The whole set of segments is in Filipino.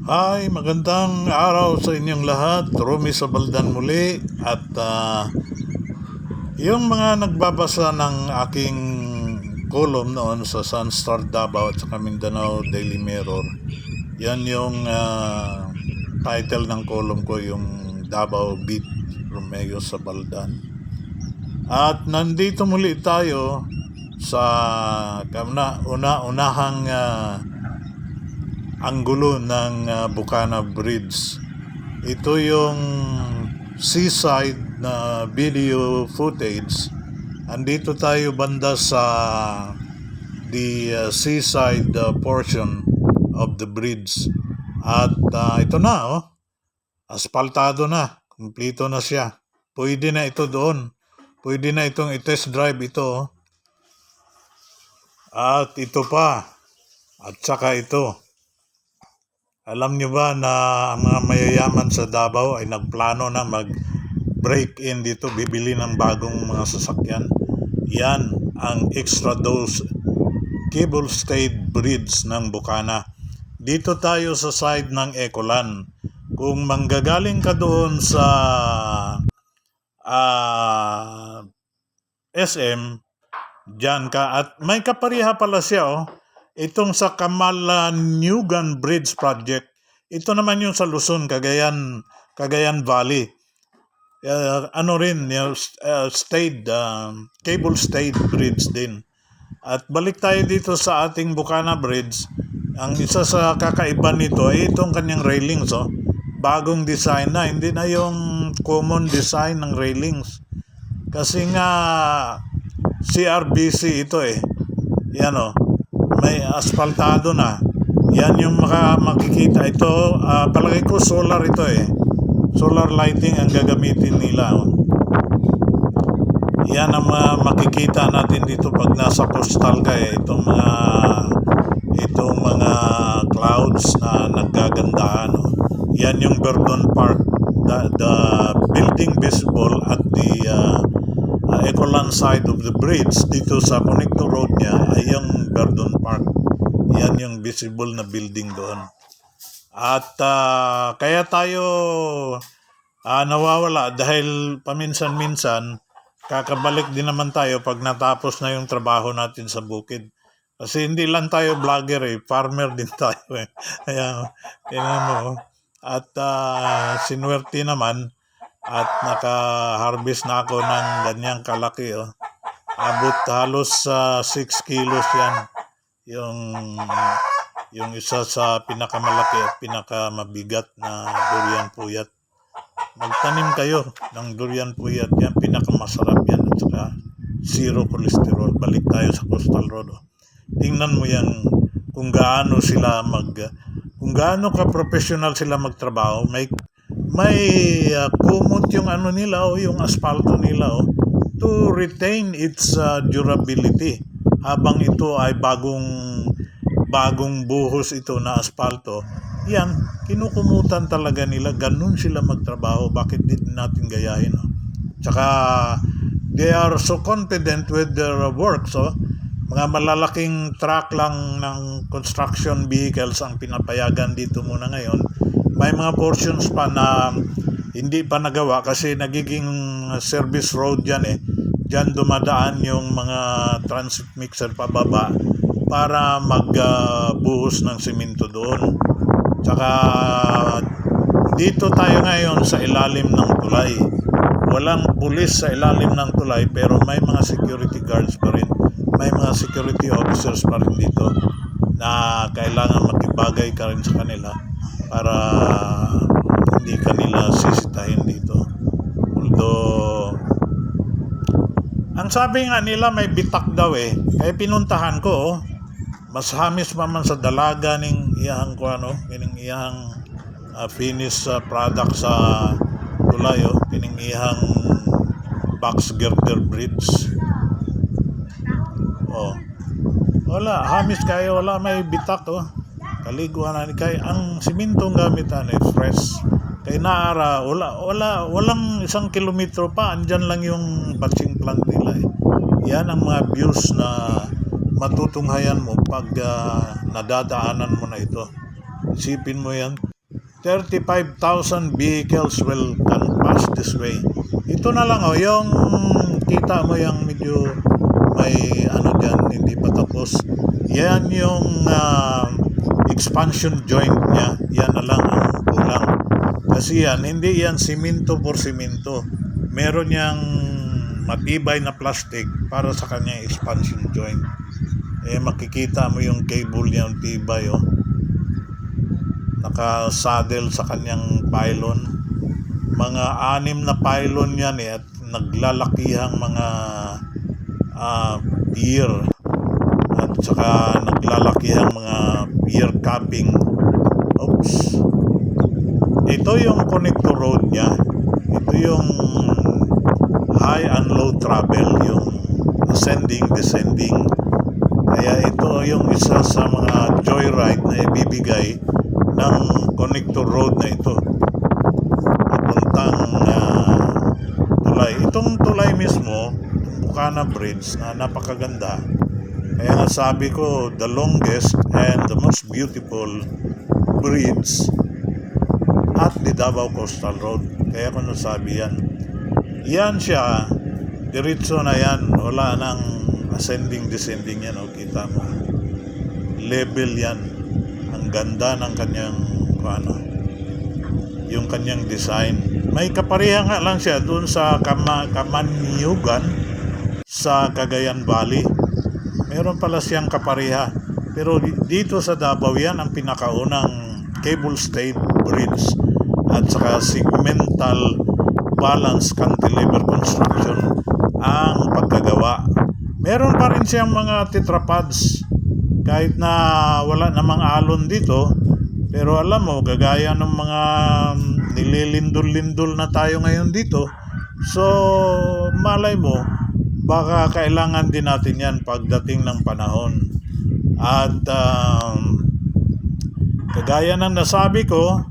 Hi, magandang araw sa inyong lahat. Romy Sabaldan muli at yung mga nagbabasa ng aking column noon sa Sunstar Davao at sa Mindanao Daily Mirror. Yan yung title ng column ko, yung Davao Beat, Romeo Sabaldan. At nandito muli tayo sa unahang anggulo ng Bucana Bridge. Ito yung seaside na video footage. Andito tayo banda sa the seaside portion of the bridge. At ito na, asfaltado na. Kumpleto na siya. Pwede na ito doon. Pwede na itong i-test drive ito. At ito pa. At saka ito. Alam nyo ba na ang mga mayayaman sa Davao ay nagplano na mag-break-in dito, bibili ng bagong mga sasakyan? Yan ang extra dose cable stayed bridge ng Bucana. Dito tayo sa side ng Ecolan. Kung manggagaling ka doon sa SM, dyan ka. At may kapariha pala siya, itong sa Kamalanyugan Bridge Project. Ito naman yung sa Luzon, Cagayan Valley. Cable stayed bridge din. At balik tayo dito sa ating Bucana Bridge. Ang isa sa kakaiba nito ay itong kanyang railings. Bagong design na, hindi na yung common design ng railings. Kasi nga CRBC ito Yan may asfaltado na. Yan yung makikita. Ito, palagay ko solar ito Solar lighting ang gagamitin nila. Yan ang makikita natin dito pag nasa coastal ka itong mga clouds na naggagandahan. Yan yung Verdon Park. The building visible at the Ecolan side of the bridge dito sa connector road niya ay yung Verdon Park. Yan yung visible na building doon. At kaya tayo nawawala dahil paminsan-minsan kakabalik din naman tayo pag natapos na yung trabaho natin sa bukid. Kasi hindi lang tayo vlogger farmer din tayo Kaya mo. At sinuwerte naman at naka-harvest na ako ng ganyang kalaki. Abot halos 6 kilos yan. Yung isa sa pinakamalaki at pinakamabigat na durian puyat. Magtanim kayo ng durian puyat. Yan, pinakamasarap yan. At saka zero cholesterol. Balik tayo sa coastal road. Tingnan mo yan kung gaano ka professional sila magtrabaho. May kumot yung nila yung asfalto nila to retain its durability habang ito ay bagong buhos ito na asfalto. Yan, kinukumutan talaga nila. Ganun sila magtrabaho. Bakit din natin gayahin? Tsaka they are so confident with their work. So mga malalaking truck lang ng construction vehicles ang pinapayagan dito muna ngayon. May mga portions pa na hindi pa nagawa kasi nagiging service road yan Diyan dumadaan yung mga transit mixer pababa para magbuhos ng simento doon. Tsaka dito tayo ngayon sa ilalim ng tulay. Walang pulis sa ilalim ng tulay pero may mga security guards pa rin. May mga security officers pa rin dito na kailangan makibagay ka rin sa kanila para hindi kanila sisitahin dito. Although ang sabi nga nila may bitak daw kaya pinuntahan ko mas hamis pa man sa dalaga ning iyang finished product sa tulay kining iyang box girder bridge. Wala hamis kayo, wala may bitak kaliguan na kay ang simintong gamitan fresh. Kay naara walang 1 kilometro pa andyan lang yung batching plant nila Yan ang mga views na matutunghayan mo pag nadadaanan mo na ito. Isipin mo yan. 35,000 vehicles can pass this way. Ito na lang yung kita mo yung medyo may ano dyan, hindi pa tapos. Yan yung expansion joint niya. Yan na lang ang kulang. Kasi yan, hindi yan simento por simento. Meron yang matibay na plastic para sa kanyang expansion joint. Makikita mo yung cable niya, yung tibay, naka-saddle sa kanyang pylon. Mga 6 na pylon yan at naglalakihang mga pier at saka naglalakihang mga pier capping. Oops. Ito yung connector road niya. Ito yung high and low travel, yung ascending, descending. Kaya ito yung isa sa mga joyride na ibibigay ng connector road na ito papuntang tulay. Itong tulay mismo, Bukana Bridge, na napakaganda. Kaya nasabi ko, the longest and the most beautiful bridge at the Davao Coastal Road. Kaya ko nasabi yan. Yan siya, diretso na yan, wala nang ascending, descending yan, kita mo. Level yan. Ang ganda ng kanyang, yung kanyang design. May kaparihan nga lang siya doon sa Kamanyugan sa Cagayan Valley. Meron pala siyang kapariha. Pero dito sa Davao yan ang pinakaunang cable stayed bridge at saka segmental balance cantilever construction ang pagkagawa. Meron pa rin siyang mga tetrapods kahit na wala namang alon dito, pero alam mo, gagaya ng mga nililindol-lindol na tayo ngayon dito, so malay mo, baka kailangan din natin yan pagdating ng panahon. At kagaya ng nasabi ko,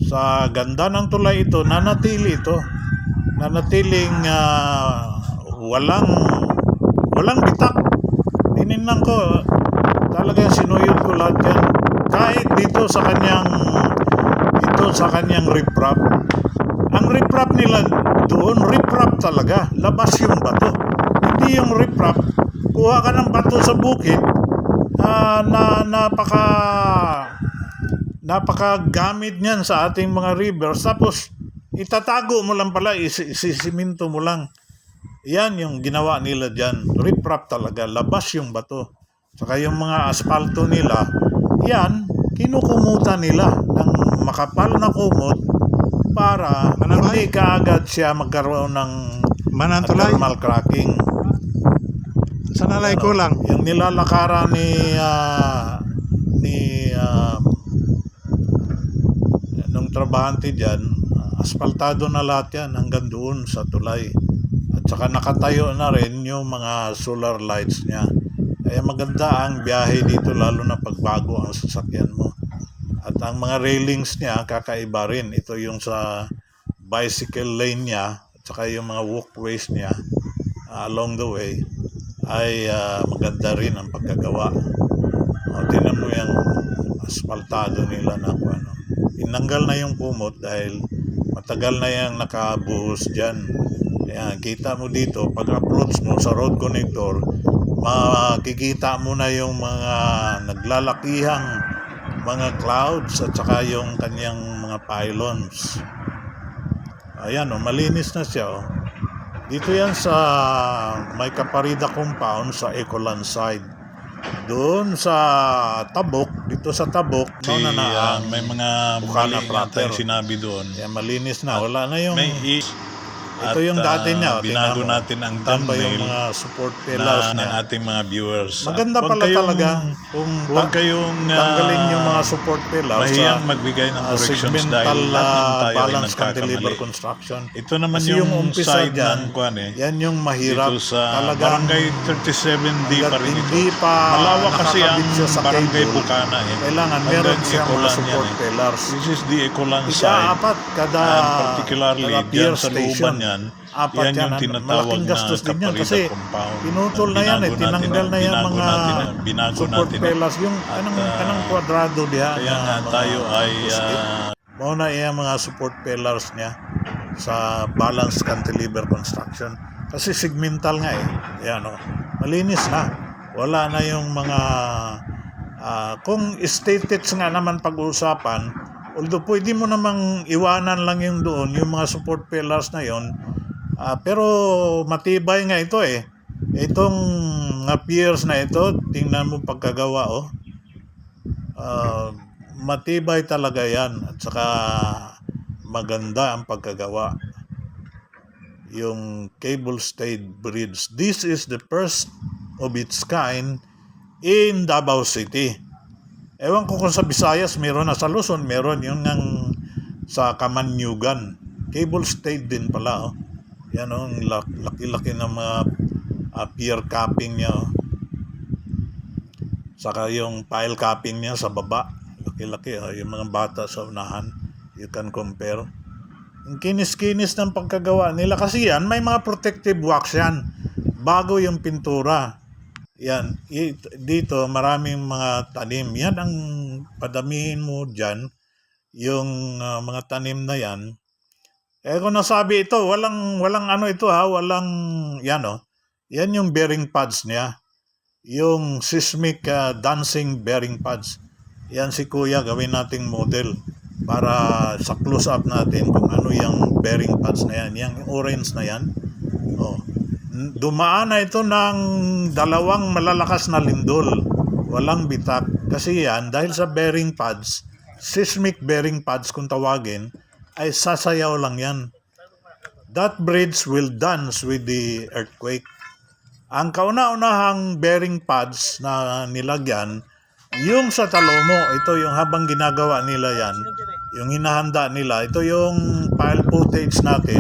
sa ganda ng tulay ito, nanatiling walang bitak. Tinignan ko, talagang sinuyod ko lahat yan. Kahit dito sa kanyang riprap. Ang riprap nila doon, riprap talaga. Labas yung bato. Hindi yung riprap, kuha ka ng bato sa bukid, napakagamit niyan sa ating mga rivers, tapos itatago mo lang pala, isisiminto mo lang. Yan yung ginawa nila dyan. Riprap talaga, labas yung bato. Saka yung mga asfalto nila, yan, kinukumutan nila ng makapal na kumot para hindi kaagad siya magkaroon ng thermal cracking. Sa nalay ko lang. Yung nilalakaran nung trabahante dyan, asfaltado na lahat yan hanggang doon sa tulay. At saka nakatayo na rin yung mga solar lights niya. Kaya maganda ang biyahe dito, lalo na pagbago ang sasakyan mo. At ang mga railings niya, kakaiba rin. Ito yung sa bicycle lane niya, at saka yung mga walkways niya along the way, ay maganda rin ang pagkagawa. Tingnan mo yung asfaltado nila na inanggal na yung kumot dahil matagal na yung nakabuhos dyan. Kaya kita mo dito, pag approach mo sa road connector, makikita mo na yung mga naglalakihang mga clouds at saka yung kanyang mga pylons. Ayan, malinis na siya. Dito yan sa may Caparida compound sa Ecoland side. Doon sa Tabok, dito sa Tabok, May mga Bukana mali proper. natin sinabi doon. Yan, malinis na. Wala na yung... Ito yung dati niya. Binago natin ang Tamba yung thumbnail mga support pillars ng niya. ating mga viewers. Maganda pala talaga kung huwag kayong tanggalin yung mga support pillars mahiyang sa magbigay ng corrections segmental dahil lahat ng tayo ay balance cantilever nagkakamali. construction. Ito naman Kasi yung umpisa side dyan, ng kwan yan yung mahirap. dito sa Talagang barangay 37D pa rin ito. hindi pa Malawak kasi ang nakakabit siya sa barangay cable. Bukana. Kailangan meron Hanggang siyang mga Ecolan support yan, pillars. This is the Ecolan side. Ika-apat kada And particularly pier dyan sa station. looban yan, Apat yan yung tinatawag malaking na gastos din yan Caparida kasi compound. pinutol na yan tinanggal na yan mga binago support natin. pillars yung kanang kwadrado diha. Kaya nga tayo ay Mauna yung mga support pillars niya sa balanced cantilever construction. Kasi segmental nga eh. Yan, malinis na. Wala na yung mga kung aesthetics nga naman pag-uusapan, although pwede mo namang iwanan lang yung doon, yung mga support pillars na yon, pero matibay nga ito eh. Itong mga piers na ito, tingnan mo pagkagawa matibay talaga yan, at saka maganda ang pagkagawa. Yung cable stayed bridge, this is the first of its kind in Davao City. Ewan ko kung sa Visayas meron, na sa Luzon meron, yung ng sa Kamanyugan. Cable stayed din pala. Yan ang laki-laki ng mga pier capping niya. Saka yung pile capping niya sa baba. Laki-laki. Yung mga bata sa unahan. You can compare. Yung kinis-kinis ng pagkagawa nila. Kasi yan, may mga protective wax yan. Bago yung pintura. Yan, dito maraming mga tanim. Yan ang padamihin mo dyan, yung mga tanim na yan. Kung nasabi ito, walang ano ito walang, yan yan yung bearing pads niya. Yung seismic dancing bearing pads. Yan si Kuya, gawin nating model para sa close-up natin kung ano yung bearing pads na yan. Yung orange na yan. Dumaan na ito ng dalawang malalakas na lindol. Walang bitak. Kasi yan, dahil sa bearing pads, seismic bearing pads kung tawagin, ay sasayaw lang yan. That bridge will dance with the earthquake. Ang kauna-unahang bearing pads na nilagyan, yung sa Talomo, ito yung habang ginagawa nila yan, yung hinahanda nila, ito yung file footage natin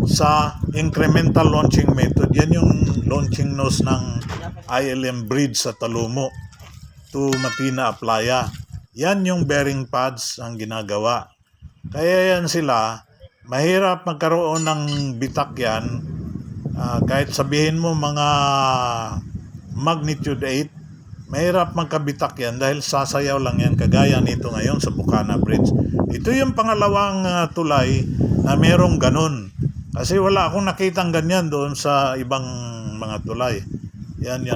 sa incremental launching method. Yan yung launching nose ng ILM bridge sa Talomo to Matina Aplaya. Yan yung bearing pads ang ginagawa. Kaya yan sila, mahirap magkaroon ng bitak yan. Kahit sabihin mo mga magnitude 8, mahirap magkabitak yan dahil sasayaw lang yan, kagaya nito ngayon sa Bukana Bridge. Ito yung pangalawang tulay na merong ganun. Kasi wala akong nakitang ganyan doon sa ibang mga tulay. Yan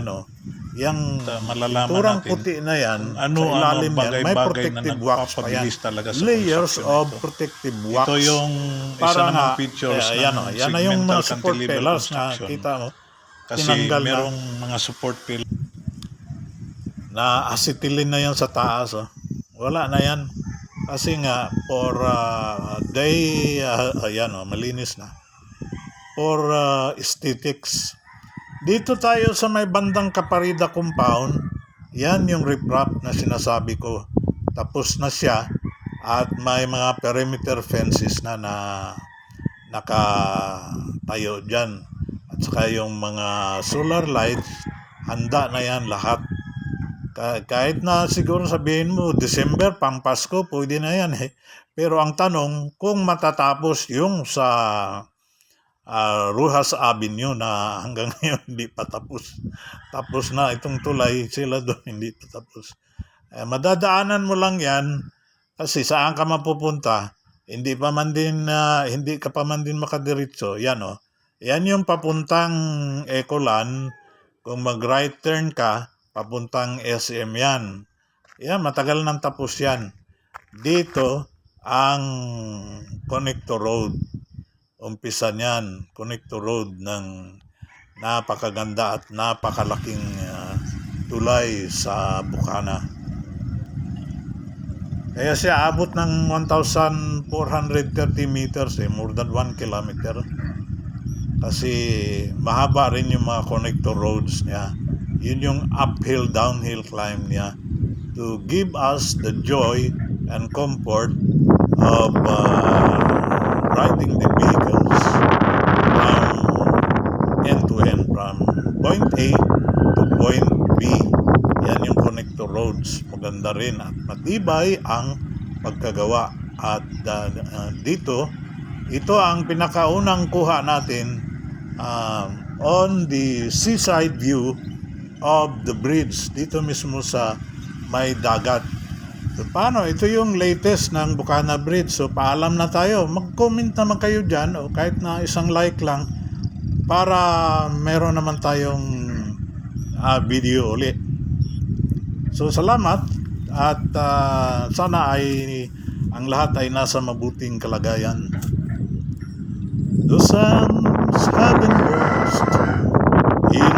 Yang malalaman turang natin puti na yan, ano sa ilalim yan, may bagay-bagay protective na wax pa yan. nagpapabilis talaga sa Layers construction of nito. protective wax. Ito yung isa para namang nga, features ng yan na yung segmental mga support cantilever pillars na construction. kita mo. Kasi tinanggal na. merong mga support pillars Na acetylene na yan sa taas. Wala na yan. Kasi nga, for day, malinis na. For aesthetics. Dito tayo sa may bandang Caparida compound, yan yung riprap na sinasabi ko. Tapos na siya at may mga perimeter fences na nakatayo dyan. At saka yung mga solar lights, handa na yan lahat. Kahit na siguro sabihin mo, December, pang Pasko, pwede na yan eh. Pero ang tanong, kung matatapos yung sa Rojas Avenue na hanggang ngayon hindi pa tapos. Tapos na itong tulay, sila doon hindi pa tapos. Madadaanan mo lang yan kasi saan ka mapupunta, hindi ka pa man din makadiretso. Yan Yan yung papuntang Ecolan, kung mag-right turn ka, papuntang SM yan. Yan, matagal nang tapos yan. Dito, ang Connector Road. Umpisa niyan, Connector Road ng napakaganda at napakalaking tulay sa Bukana. Kaya siya abot ng 1,430 meters, more than 1 kilometer. Kasi mahaba rin yung mga connector roads niya. Yun yung uphill, downhill climb niya to give us the joy and comfort of riding the vehicles from end to end, from point A to point B. Yan yung connector roads. Maganda rin at matibay ang pagkagawa. At dito, ito ang pinakaunang kuha natin on the seaside view of the bridge. Dito mismo sa may dagat. So, paano? Ito yung latest ng Bukana Bridge. So, paalam na tayo. Mag-comment naman kayo dyan o kahit na isang like lang para meron naman tayong video ulit. So, salamat at sana ay ang lahat ay nasa mabuting kalagayan. The sun's heaven burst in